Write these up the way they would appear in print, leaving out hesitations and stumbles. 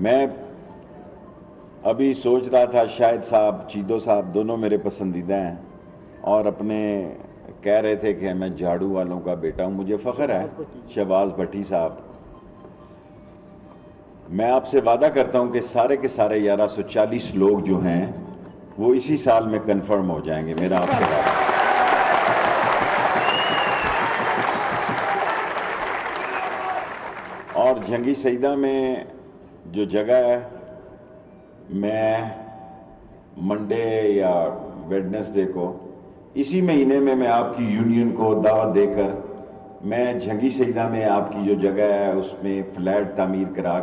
میں ابھی سوچ رہا تھا شاہد صاحب چیدو صاحب دونوں میرے پسندیدہ ہیں اور اپنے کہہ رہے تھے کہ میں جھاڑو والوں کا بیٹا ہوں. مجھے فخر ہے شہباز بھٹی صاحب. میں آپ سے وعدہ کرتا ہوں کہ سارے کے سارے 1140 لوگ جو ہیں وہ اسی سال میں کنفرم ہو جائیں گے. میرا آپ سے وعدہ. اور جھنگی سیدہ میں جو جگہ ہے میں منڈے یا ویڈنسڈے کو اسی مہینے میں آپ کی یونین کو دعوت دے کر میں جھنگی سیدہ میں آپ کی جو جگہ ہے اس میں فلیٹ تعمیر کرا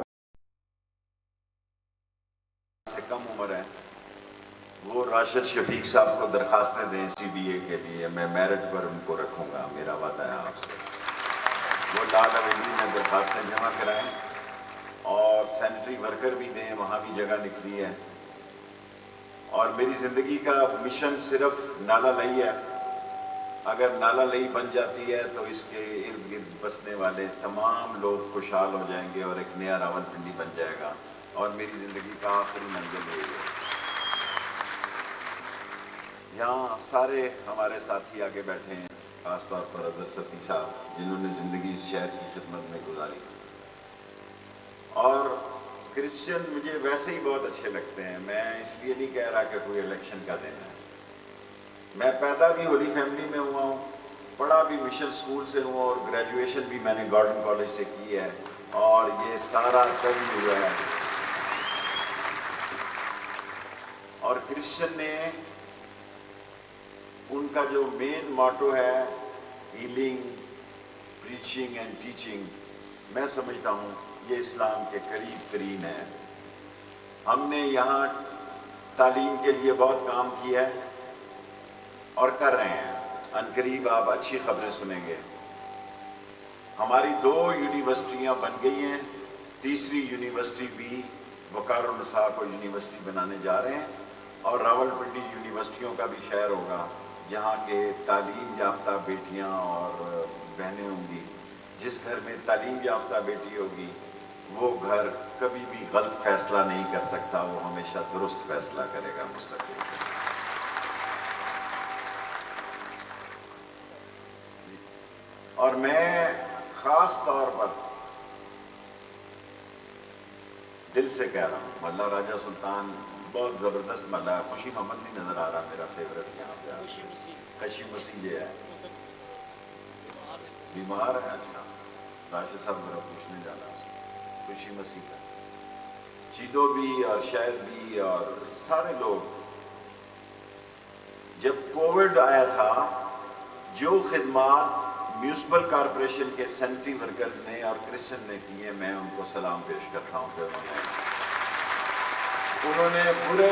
سے کم عمر ہے وہ راشد شفیق صاحب کو درخواستیں دیں CBA کے لیے. میں میرٹ پر ان کو رکھوں گا. میرا وعدہ ہے آپ سے. وہ لال حویلی میں درخواستیں جمع کرائیں اور سینٹری ورکر بھی دیں. وہاں بھی جگہ نکلی ہے. اور میری زندگی کا مشن صرف نالہ لئی ہے. اگر نالہ لئی بن جاتی ہے تو اس کے ارد گرد بسنے والے تمام لوگ خوشحال ہو جائیں گے اور ایک نیا راولپنڈی بن جائے گا. اور میری زندگی کا آخری منزل یہی ہے. یہاں سارے ہمارے ساتھی آگے بیٹھے ہیں, خاص طور پر اظہر صفی صاحب جنہوں نے زندگی اس شہر کی خدمت میں گزاری. اور کرسچن مجھے ویسے ہی بہت اچھے لگتے ہیں. میں اس لیے نہیں کہہ رہا کہ کوئی الیکشن کا دن ہے. میں پیدا بھی ہولی فیملی میں ہوا ہوں, پڑھا بھی مشن سکول سے ہوں اور گریجویشن بھی میں نے گارڈن کالج سے کی ہے. اور یہ سارا تبھی ہوا ہے. اور کرسچن نے ان کا جو مین موٹو ہے ہیلنگ, پریچنگ اینڈ ٹیچنگ, میں سمجھتا ہوں یہ اسلام کے قریب ترین ہے. ہم نے یہاں تعلیم کے لیے بہت کام کیا ہے اور کر رہے ہیں. عنقریب آپ اچھی خبریں سنیں گے. ہماری 2 یونیورسٹیاں بن گئی ہیں. تیسری یونیورسٹی بھی وقار النساء کو یونیورسٹی بنانے جا رہے ہیں. اور راولپنڈی یونیورسٹیوں کا بھی شہر ہوگا جہاں کے تعلیم یافتہ بیٹیاں اور بہنیں ہوں گی. جس گھر میں تعلیم یافتہ بیٹی ہوگی وہ گھر کبھی بھی غلط فیصلہ نہیں کر سکتا. وہ ہمیشہ درست فیصلہ کرے گا مستقبل میں. اور میں خاص طور پر دل سے کہہ رہا ہوں, محلہ راجہ سلطان بہت زبردست محلہ ہے. خوشی محمد نہیں نظر آ رہا میرا فیورٹ یہاں پہ. خوشی مسیح جو ہے بیمار ہے. اچھا راشد صاحب ذرا پوچھنے جانا اس کو. خوشی مسیح کا چیدو بھی اور شاید بھی اور سارے لوگ. جب کووڈ آیا تھا جو خدمات میونسپل کارپوریشن کے سینٹری ورکرز نے اور کرسچن نے کی ہیں میں ان کو سلام پیش کرتا ہوں کہ انہوں نے برے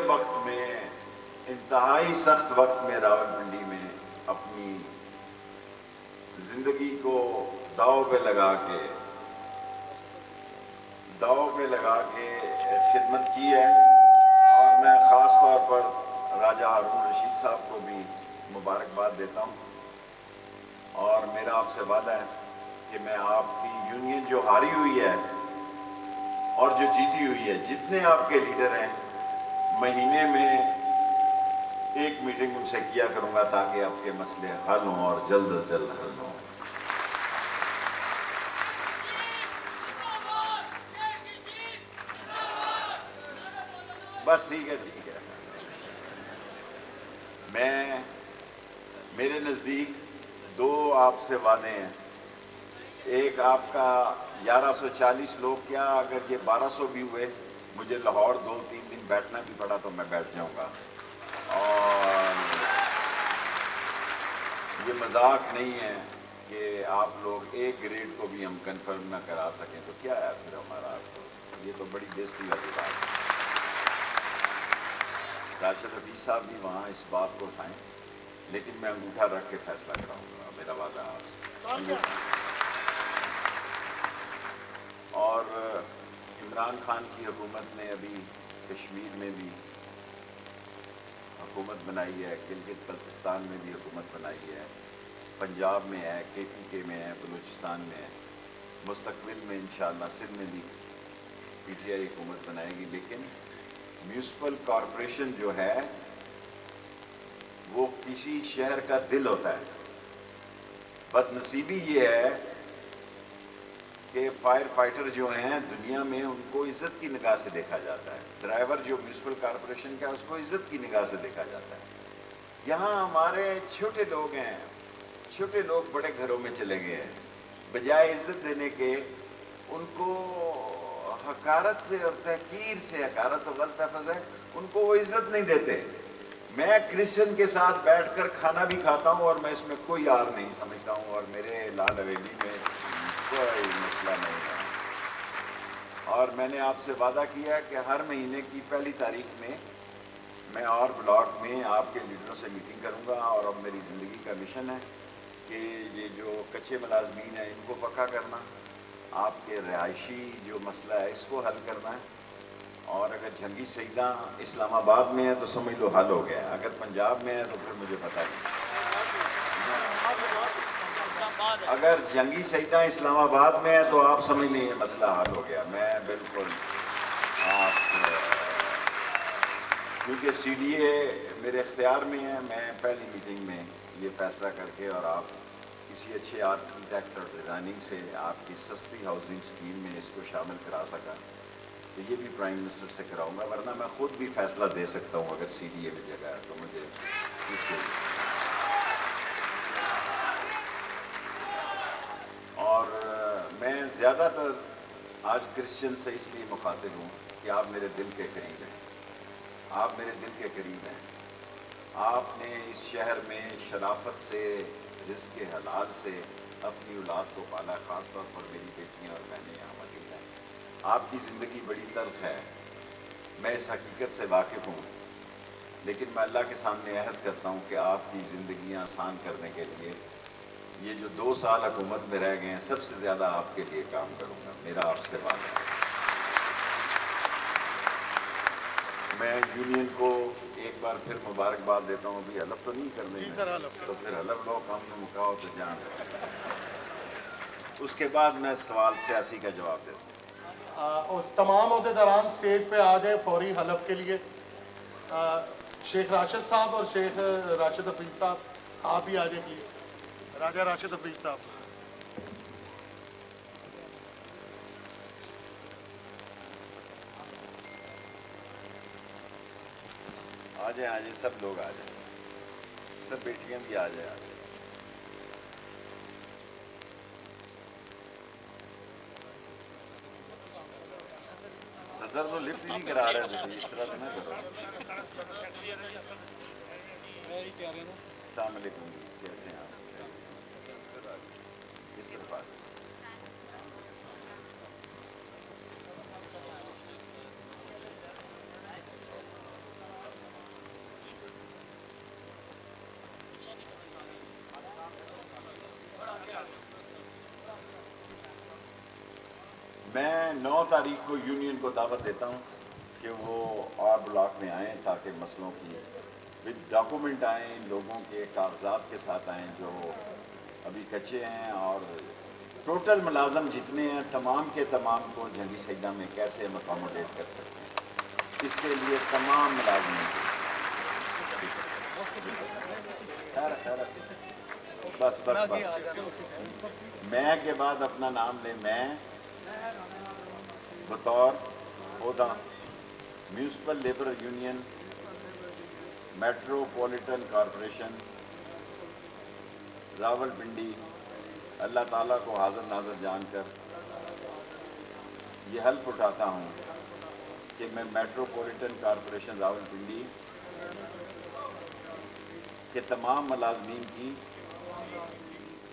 وقت میں انتہائی سخت وقت میں راولپنڈی میں اپنی زندگی کو داؤ پہ لگا کے خدمت کی ہے. اور میں خاص طور پر راجہ ہارون رشید صاحب کو بھی مبارکباد دیتا ہوں. اور میرا آپ سے وعدہ ہے کہ میں آپ کی یونین جو ہاری ہوئی ہے اور جو جیتی ہوئی ہے, جتنے آپ کے لیڈر ہیں, مہینے میں ایک میٹنگ ان سے کیا کروں گا تاکہ آپ کے مسئلے حل ہوں اور جلد از جلد حل ہوں. بس ٹھیک ہے. میرے نزدیک 2 آپ سے وعدے ہیں. ایک آپ کا 1140 لوگ, کیا اگر یہ 1200 بھی ہوئے, مجھے لاہور 2-3 دن بیٹھنا بھی پڑا تو میں بیٹھ جاؤں گا. اور یہ مذاق نہیں ہے کہ آپ لوگ ایک گریڈ کو بھی ہم کنفرم نہ کرا سکیں تو کیا ہے پھر ہمارا. یہ تو بڑی بےزتی والی بات ہے. راشد حفیظ صاحب بھی وہاں اس بات کو اٹھائیں, لیکن میں انگوٹھا رکھ کے فیصلہ کراؤں گا. میرا وعدہ آپ سے. اور عمران خان کی حکومت نے ابھی کشمیر میں بھی حکومت بنائی ہے, گلگت بلتستان میں بھی حکومت بنائی ہے, پنجاب میں ہے, KPK میں ہے, بلوچستان میں ہے, مستقبل میں انشاءاللہ سندھ میں بھی پی ٹی آئی حکومت بنائے گی، لیکن میونسپل کارپوریشن جو ہے وہ کسی شہر کا دل ہوتا ہے. بد نصیبی یہ ہے کہ فائر فائٹر جو ہیں دنیا میں ان کو عزت کی نگاہ سے دیکھا جاتا ہے. ڈرائیور جو میونسپل کارپوریشن کا اس کو عزت کی نگاہ سے دیکھا جاتا ہے. یہاں ہمارے چھوٹے لوگ ہیں، چھوٹے لوگ بڑے گھروں میں چلے گئے ہیں، بجائے عزت دینے کے ان کو حقارت سے اور تحقیر سے، حقارت تو غلط لفظ ہے، ان کو وہ عزت نہیں دیتے. میں کرسچن کے ساتھ بیٹھ کر کھانا بھی کھاتا ہوں اور میں اس میں کوئی آر نہیں سمجھتا ہوں، اور میرے لال حویلی میں کوئی مسئلہ نہیں ہے. اور میں نے آپ سے وعدہ کیا کہ ہر مہینے کی پہلی تاریخ میں اور بلاک میں آپ کے لیڈروں سے میٹنگ کروں گا. اور اب میری زندگی کا مشن ہے کہ یہ جو کچے ملازمین ہیں ان کو پکا کرنا، آپ کے رہائشی جو مسئلہ ہے اس کو حل کرنا ہے. اور اگر جنگی سیدہ اسلام آباد میں ہے تو سمجھ لو حل ہو گیا، اگر پنجاب میں ہے تو پھر مجھے پتہ نہیں. اگر جنگی سیدہ اسلام آباد میں ہے تو آپ سمجھ لیں یہ مسئلہ حل ہو گیا. میں بالکل آپ کیونکہ سی ڈی اے میرے اختیار میں ہے، میں پہلی میٹنگ میں یہ فیصلہ کر کے اور آپ کسی اچھے آرکیٹیکٹ اور ڈیزائننگ سے آپ کی سستی ہاؤسنگ اسکیم میں اس کو شامل کرا سکا تو یہ بھی پرائم منسٹر سے کراؤں گا. ورنہ میں خود بھی فیصلہ دے سکتا ہوں اگر سی ڈی اے میں جگہ ہے تو مجھے اس سے. اور میں زیادہ تر آج کرسچن سے اس لیے مخاطب ہوں کہ آپ میرے دل کے قریب ہیں، آپ میرے دل کے قریب ہیں. آپ نے اس شہر میں شرافت سے، رزق حلال سے اپنی اولاد کو پالا، خاص طور پر میری بیٹیاں اور بہنیں یہاں موجود ہیں. آپ کی زندگی بڑی طرف ہے، میں اس حقیقت سے واقف ہوں، لیکن میں اللہ کے سامنے عہد کرتا ہوں کہ آپ کی زندگیاں آسان کرنے کے لیے یہ جو 2 سال حکومت میں رہ گئے ہیں سب سے زیادہ آپ کے لیے کام کروں گا. میرا آپ سے وعدہ ہے. میں یونین کو ایک بار پھر مبارکباد دیتا ہوں. ابھی حلف تو نہیں کرنے تو پھر حلف لو کام میں مکاؤ تو جان. اس کے بعد میں سوال سیاسی کا جواب دیتا ہوں. تمام عہدیداران سٹیج پہ آ گئے فوری حلف کے لیے. شیخ راشد صاحب اور شیخ راشد حفیظ صاحب آپ بھی آ جائیں پلیز. راجہ راشد حفیظ صاحب. آ جائیں سب لوگ آ جائیں، سب بیٹیاں بھی آ جائیں. صدر تو لفٹ نہیں کرا رہے تھے، اس طرح تو نہ کرو. السلام علیکم، کیسے ہیں آپ؟ اس طرف آ جائیں. میں 9 تاریخ کو یونین کو دعوت دیتا ہوں کہ وہ اور بلاک میں آئیں تاکہ مسئلوں کی ود ڈاکومنٹ آئیں، لوگوں کے کاغذات کے ساتھ آئیں جو ابھی کچے ہیں، اور ٹوٹل ملازم جتنے ہیں تمام کے تمام کو جنگی سیدہ میں کیسے ہم اکاموڈیٹ کر سکتے ہیں، اس کے لیے تمام ملازمین بس میں کے بعد اپنا نام لیں. میں بطور عہدہ municipal labour union metropolitan corporation Rawalpindi, اللہ تعالیٰ کو حاضر ناظر جان کر یہ حلف اٹھاتا ہوں کہ میں میٹروپولیٹن کارپوریشن راول پنڈی کے تمام ملازمین کی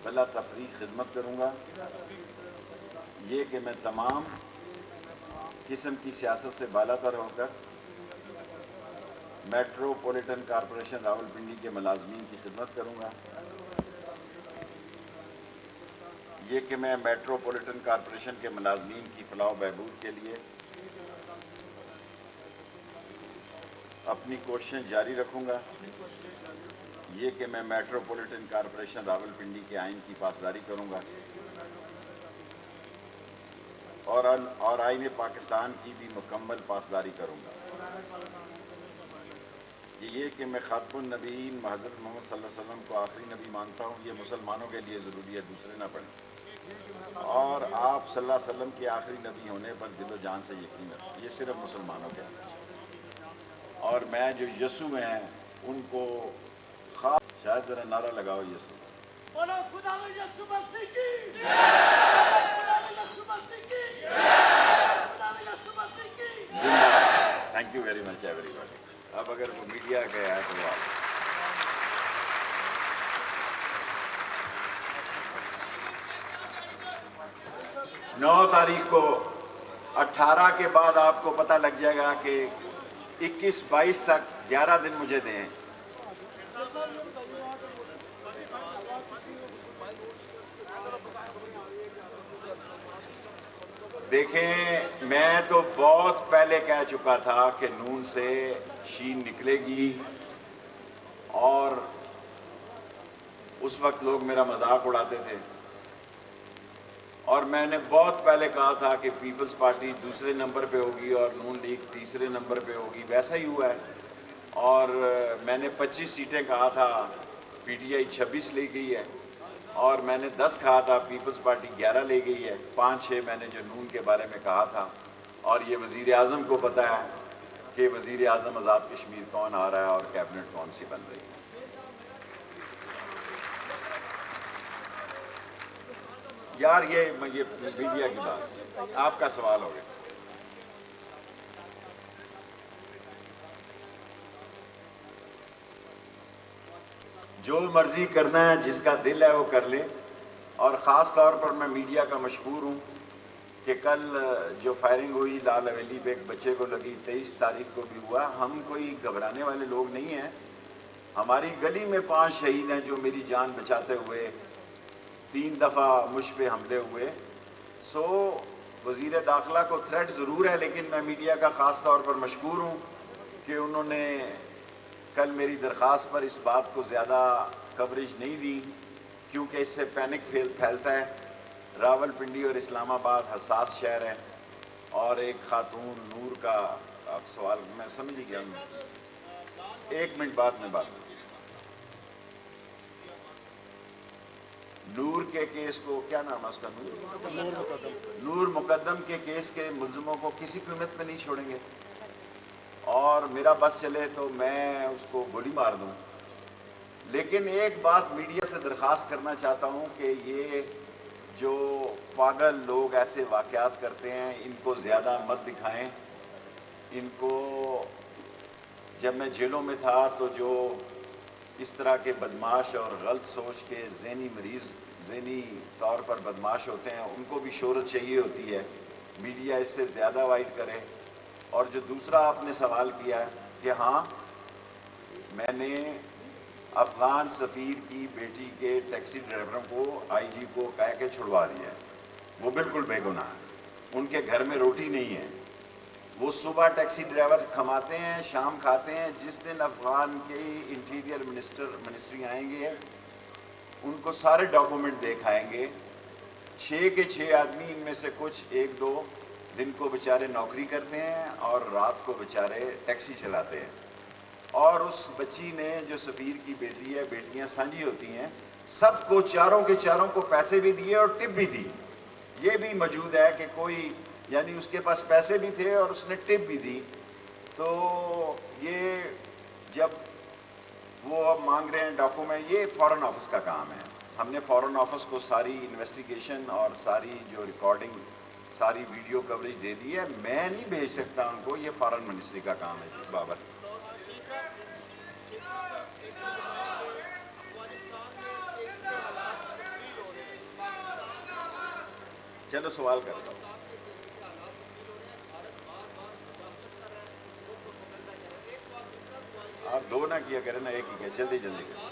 بلا تفریق خدمت کروں گا. یہ کہ میں تمام قسم کی سیاست سے بالا تر ہو کر میٹروپولیٹن کارپوریشن راول پنڈی کے ملازمین کی خدمت کروں گا. یہ کہ میں میٹروپولیٹن کارپوریشن کے ملازمین کی فلاح و بہبود کے لیے اپنی کوششیں جاری رکھوں گا. یہ کہ میں میٹروپولیٹن کارپوریشن راول پنڈی کے آئین کی پاسداری کروں گا اور آئین پاکستان کی بھی مکمل پاسداری کروں گا۔ یہ کہ میں خاتم النبیین حضرت محمد صلی اللہ علیہ وسلم کو آخری نبی مانتا ہوں، یہ مسلمانوں کے لیے ضروری ہے، دوسرے نہ پڑھیں۔ اور آپ صلی اللہ علیہ وسلم کے آخری نبی ہونے پر دل و جان سے یقین رکھیں، یہ صرف مسلمانوں کے ہیں۔ اور میں جو یسوع ہیں ان کو خاص، شاید ذرا نعرہ لگاؤ یسوع۔ بولو خدا یسوع مسیح کی جے، خدا یسوع مسیح کی جے، خدا یسوع مسیح کی زندہ۔ Thank you very much every body. اب اگر وہ میڈیا کے ہے تو آپ 9 تاریخ کو 18 کے بعد آپ کو پتہ لگ جائے گا کہ 21-22 تک 11 دن مجھے دیں۔ دیکھیں میں تو بہت پہلے کہہ چکا تھا کہ نون سے شین نکلے گی، اور اس وقت لوگ میرا مذاق اڑاتے تھے، اور میں نے بہت پہلے کہا تھا کہ پیپلز پارٹی دوسرے نمبر پہ ہوگی اور نون لیگ تیسرے نمبر پہ ہوگی، ویسا ہی ہوا ہے۔ اور میں نے 25 سیٹیں کہا تھا، پی ٹی آئی 26 لے گئی ہے، اور میں نے 10 کہا تھا، پیپلز پارٹی 11 لے گئی ہے، 5-6 میں نے جو نون کے بارے میں کہا تھا۔ اور یہ وزیر اعظم کو پتہ ہے کہ وزیر اعظم آزاد کشمیر کون آ رہا ہے اور کیبنٹ کون سی بن رہی ہے۔ یار یہ میڈیا کی بات، آپ کا سوال ہو گیا۔ جو مرضی کرنا ہے، جس کا دل ہے وہ کر لے۔ اور خاص طور پر میں میڈیا کا مشکور ہوں کہ کل جو فائرنگ ہوئی لال حویلی پہ ایک بچے کو لگی، 23 تاریخ کو بھی ہوا۔ ہم کوئی گھبرانے والے لوگ نہیں ہیں۔ ہماری گلی میں 5 شہید ہیں جو میری جان بچاتے ہوئے 3 دفعہ مجھ پہ حملے ہوئے۔ سو وزیر داخلہ کو تھریٹ ضرور ہے، لیکن میں میڈیا کا خاص طور پر مشکور ہوں کہ انہوں نے کل میری درخواست پر اس بات کو زیادہ کوریج نہیں دی، کیونکہ اس سے پینک پھیلتا ہے۔ راول پنڈی اور اسلام آباد حساس شہر ہیں، اور ایک خاتون نور کا آپ سوال میں سمجھ ہی گیا، 1 منٹ بعد میں بات کروں۔ نور کے کیس کو کیا نام ہے اس کا؟ نور مقدم کے کیس کے ملزموں کو کسی قیمت پہ نہیں چھوڑیں گے، اور میرا بس چلے تو میں اس کو گولی مار دوں۔ لیکن ایک بات میڈیا سے درخواست کرنا چاہتا ہوں کہ یہ جو پاگل لوگ ایسے واقعات کرتے ہیں ان کو زیادہ مت دکھائیں۔ ان کو جب میں جیلوں میں تھا تو جو اس طرح کے بدماش اور غلط سوچ کے ذہنی مریض، ذہنی طور پر بدماش ہوتے ہیں، ان کو بھی شہرت چاہیے ہوتی ہے۔ میڈیا اس سے زیادہ وائٹ کرے۔ اور جو دوسرا آپ نے سوال کیا کہ ہاں میں نے افغان سفیر کی بیٹی کے ٹیکسی ڈرائیوروں کو آئی جی کو کہہ کے چھڑوا دیا ہے، وہ بالکل بے گناہ ہے، ان کے گھر میں روٹی نہیں ہے، وہ صبح ٹیکسی ڈرائیور کھماتے ہیں، شام کھاتے ہیں۔ جس دن افغان کے انٹیریئر منسٹری آئیں گے ان کو سارے ڈاکومنٹ دکھائیں گے۔ 6 کے 6 آدمی، ان میں سے کچھ 1-2 دن کو بیچارے نوکری کرتے ہیں اور رات کو بیچارے ٹیکسی چلاتے ہیں۔ اور اس بچی نے جو سفیر کی بیٹی ہے، بیٹیاں سانجھی ہوتی ہیں، سب کو چاروں کے چاروں کو پیسے بھی دیے اور ٹپ بھی دی۔ یہ بھی موجود ہے کہ کوئی یعنی اس کے پاس پیسے بھی تھے اور اس نے ٹپ بھی دی۔ تو یہ جب وہ اب مانگ رہے ہیں ڈاکومنٹ، یہ فارن آفس کا کام ہے۔ ہم نے فارن آفس کو ساری انویسٹیگیشن اور ساری جو ریکارڈنگ، ساری ویڈیو کوریج دے دی ہے۔ میں نہیں بھیج سکتا ان کو، یہ فارن منسٹری کا کام ہے۔ جی بابر، چلو سوال کرتا ہوں۔ آپ 2 نہ کیا کریں نا، 1 ہی کیا، جلدی جلدی کریں۔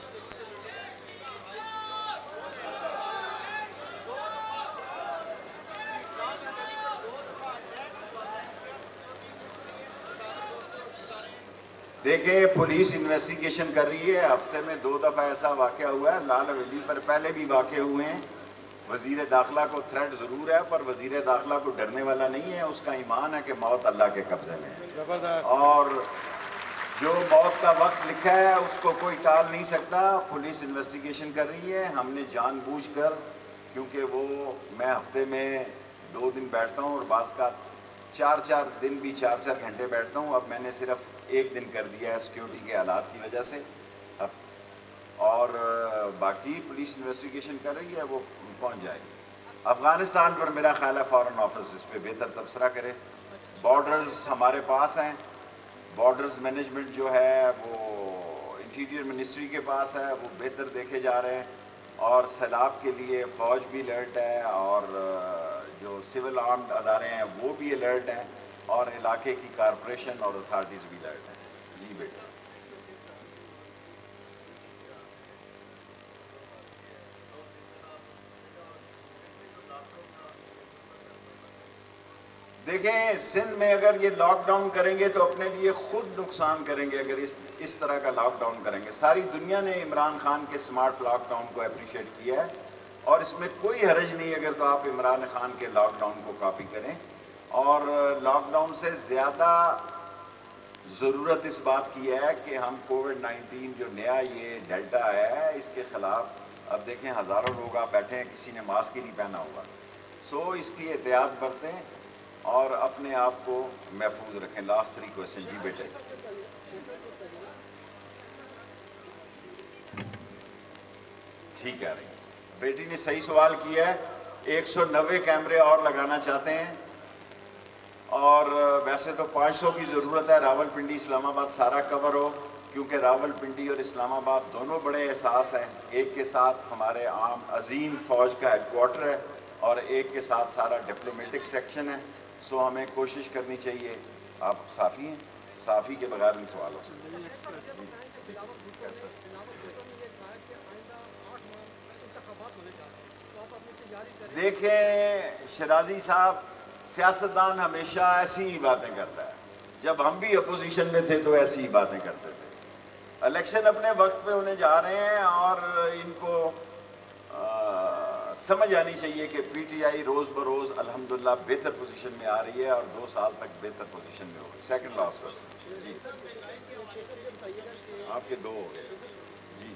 دیکھیں پولیس انویسٹیگیشن کر رہی ہے۔ ہفتے میں 2 دفعہ ایسا واقعہ ہوا ہے، لال حویلی پر پہلے بھی واقع ہوئے ہیں، وزیر داخلہ کو تھریٹ ضرور ہے، پر وزیر داخلہ کو ڈرنے والا نہیں ہے، اس کا ایمان ہے کہ موت اللہ کے قبضے میں ہے، زبردست. اور جو موت کا وقت لکھا ہے اس کو کوئی ٹال نہیں سکتا. پولیس انویسٹیگیشن کر رہی ہے. ہم نے جان بوجھ کر، کیونکہ میں ہفتے میں 2 دن بیٹھتا ہوں اور بعض کا 4 دن بھی 4 گھنٹے بیٹھتا ہوں. اب میں نے صرف 1 دن کر دیا ہے سیکیورٹی کے حالات کی وجہ سے، اور باقی پولیس انویسٹیگیشن کر رہی ہے، وہ پہنچ جائے گی. افغانستان پر میرا خیال ہے فارن آفس اس پہ بہتر تبصرہ کرے. بارڈرز ہمارے پاس ہیں، بارڈرز مینجمنٹ جو ہے وہ انٹیریئر منسٹری کے پاس ہے، وہ بہتر دیکھے جا رہے ہیں، اور سیلاب کے لیے فوج بھی الرٹ ہے، اور جو سول آرمڈ ادارے ہیں وہ بھی الرٹ ہیں، اور علاقے کی کارپوریشن اور اتھارٹیز بھی الرٹ ہیں. جی بیٹا. دیکھیں، سندھ میں اگر یہ لاک ڈاؤن کریں گے تو اپنے لیے خود نقصان کریں گے. اگر اس طرح کا لاک ڈاؤن کریں گے، ساری دنیا نے عمران خان کے سمارٹ لاک ڈاؤن کو اپریشیٹ کیا ہے، اور اس میں کوئی حرج نہیں اگر تو آپ عمران خان کے لاک ڈاؤن کو کاپی کریں. اور لاک ڈاؤن سے زیادہ ضرورت اس بات کی ہے کہ ہم کووڈ-19 جو نیا یہ ڈیلٹا ہے اس کے خلاف، اب دیکھیں ہزاروں لوگ آپ بیٹھے ہیں، کسی نے ماسک ہی نہیں پہنا ہوگا. سو اس کی احتیاط برتیں اور اپنے آپ کو محفوظ رکھیں. Last 3 question. جی بیٹے. ٹھیک ہے. بیٹی نے صحیح سوال کیا ہے. 190 کیمرے اور لگانا چاہتے ہیں، اور ویسے تو 500 کی ضرورت ہے. راول پنڈی اسلام آباد سارا کور ہو، کیونکہ راول پنڈی اور اسلام آباد دونوں بڑے احساس ہیں. ایک کے ساتھ ہمارے عام عظیم فوج کا ہیڈ کوارٹر ہے، اور ایک کے ساتھ سارا ڈپلومیٹک سیکشن ہے. سو ہمیں کوشش کرنی چاہیے. آپ صافی ہیں، صافی کے بغیر نہیں سوال ہو سکتا. دیکھیں شرازی صاحب، سیاستدان ہمیشہ ایسی ہی باتیں کرتا ہے. جب ہم بھی اپوزیشن میں تھے تو ایسی ہی باتیں کرتے تھے. الیکشن اپنے وقت پہ ہونے جا رہے ہیں، اور ان کو سمجھ آنی چاہیے کہ پی ٹی آئی روز بروز الحمدللہ بہتر پوزیشن میں آ رہی ہے، اور 2 سال تک بہتر پوزیشن میں ہوگی. Second last question. جی آپ کے 2 ہو گئے. جی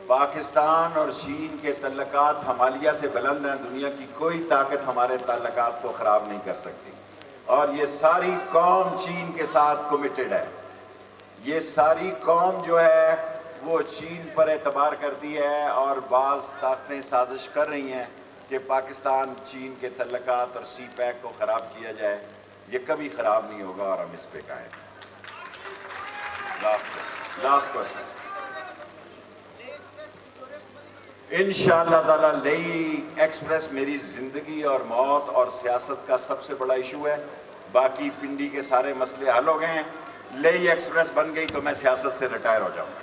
پاکستان اور چین کے تعلقات ہمالیہ سے بلند ہیں. دنیا کی کوئی طاقت ہمارے تعلقات کو خراب نہیں کر سکتی، اور یہ ساری قوم چین کے ساتھ کمیٹڈ ہے. یہ ساری قوم جو ہے وہ چین پر اعتبار کرتی ہے، اور بعض طاقتیں سازش کر رہی ہیں کہ پاکستان چین کے تعلقات اور سی پیک کو خراب کیا جائے. یہ کبھی خراب نہیں ہوگا، اور ہم اس پہ قائم ہیں. Last question. انشاءاللہ تعالی لئی ایکسپریس میری زندگی اور موت اور سیاست کا سب سے بڑا ایشو ہے. باقی پنڈی کے سارے مسئلے حل ہو گئے ہیں. لئی ایکسپریس بن گئی تو میں سیاست سے ریٹائر ہو جاؤں گا.